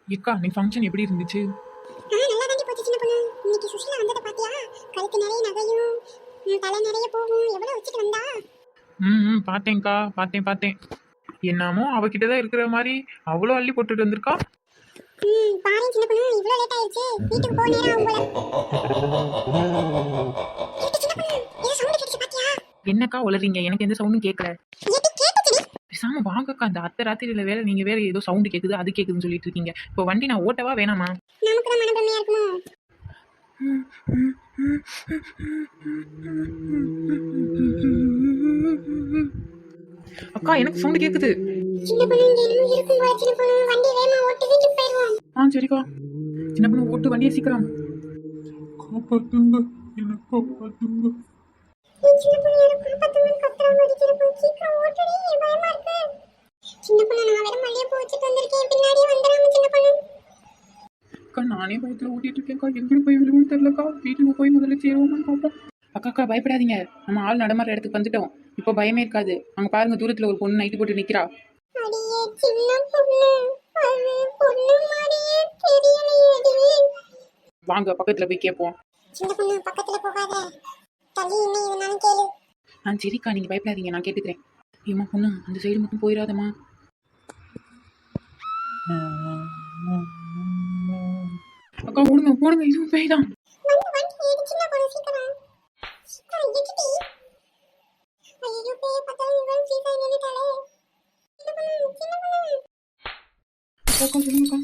ஏக்கா நீ ஃபங்க்ஷன் எப்படி இருந்துச்சு? நல்லா தாண்டி போச்சு சின்ன பொண்ணு. இன்னைக்கு சுஷிலா வந்ததை பாத்தியா? கழுத்து நிறைய நகையும் தலை நிறைய பூவும் எவ்வளவு வச்சுட்டு வந்தா. பார்த்தேன்க்கா, பார்த்தேன். என்னமோ அவகிட்ட தான் இருக்கிற மாதிரி அவ்வளோ அள்ளி போட்டுட்டு வந்திருக்கா. பாரு சின்ன பொண்ணு, இவ்வளவு லேட் ஆயிடுச்சு, வீட்டுக்கு போக நேரம் ஆகும் போல. ஏடி சின்ன பொண்ணு, ஏதோ சவுண்ட் கேட்டுச்சு பாத்தியா? என்னக்கா உளறீங்க? எனக்கு எந்த சவுண்டும் கேட்கல. ஏடி கேட்டுச்சுடி. பேசாம வாங்கக்கா, அந்த அத்தை ராத்திரியில வேற நீங்க வேற ஏதோ சவுண்ட் கேக்குது அது கேக்குதுன்னு சொல்லிட்டு இருக்கீங்க. இப்போ வண்டி நான் ஓட்டவா வேணாமா? நமக்கு தான் மனப்பிரமையா இருக்குமோ? அக்கா எனக்கு சவுண்ட் கேக்குது. சின்ன பொண்ணு இங்க இன்னும் இருக்கும் போல. சின்ன பொண்ணு வண்டி வேகமா ஓட்டி வீட்டுக்கு போயிடுவோம். சரிக்கா. சின்ன பொண்ணு ஓட்டு வண்டியை சீக்கிரம். காப்பாத்துங்க, என்ன காப்பாத்துங்க. சின்ன பொண்ணு எனக்கு காப்பாத்துங்க கத்துறாங்க. சின்ன பொண்ணு சீக்கிரம் ஓட்டுடி, பயமா இருக்கு. சின்ன பொண்ணு நான் வேற மல்லிகைப்பூ வச்சுட்டு வந்திருக்கேன், பின்னாடியே வந்துடாம சின்ன பொண்ணு. அக்கா நானே பயத்துல ஓட்டிட்டு இருக்கேன்க்கா, எங்க போய் விழுவும் தெரியலக்கா. வீட்டுக்கு போய் முதல்ல சேருவோமான்னு பார்ப்போம். அக்கா பயப்படாதீங்க, நம்ம ஆள் நடமாற இடத்துக்கு வந்துட்டோம். இப்போ பயமே இருக்காது. அங்க பாருங்க, தூரத்துல ஒரு பொண்ணு நைட்டு போட்டு நிக்கிறா. அடியே சின்ன பொண்ணு, அது பொண்ணு மாதிரியே தெரியலையேடி. வாங்க பக்கத்துல போய் கேட்போம். சின்ன பொண்ணு பக்கத்துல போகாத, தள்ளி என்ன இதனாலும் கேளு. சரிக்கா, நீங்க பயப்படாதீங்க, நான் கேட்டுக்கிறேன். ஏமா பொண்ணு, அந்த சைடு மட்டும் போயிடாதம்மா. அக்கா போடுங்க, இதுவும் பேய் தான். வந்து வண்டி ஏறி சின்ன பொண்ணு சீக்கிரம் சீக்கிரம் ஏறிடி. ஐயோ பேய பார்த்தா இவன் சீக்கிரம் நின்னுட்டாளே. சின்ன பொண்ணு அக்கா சொல்லுங்கக்கா.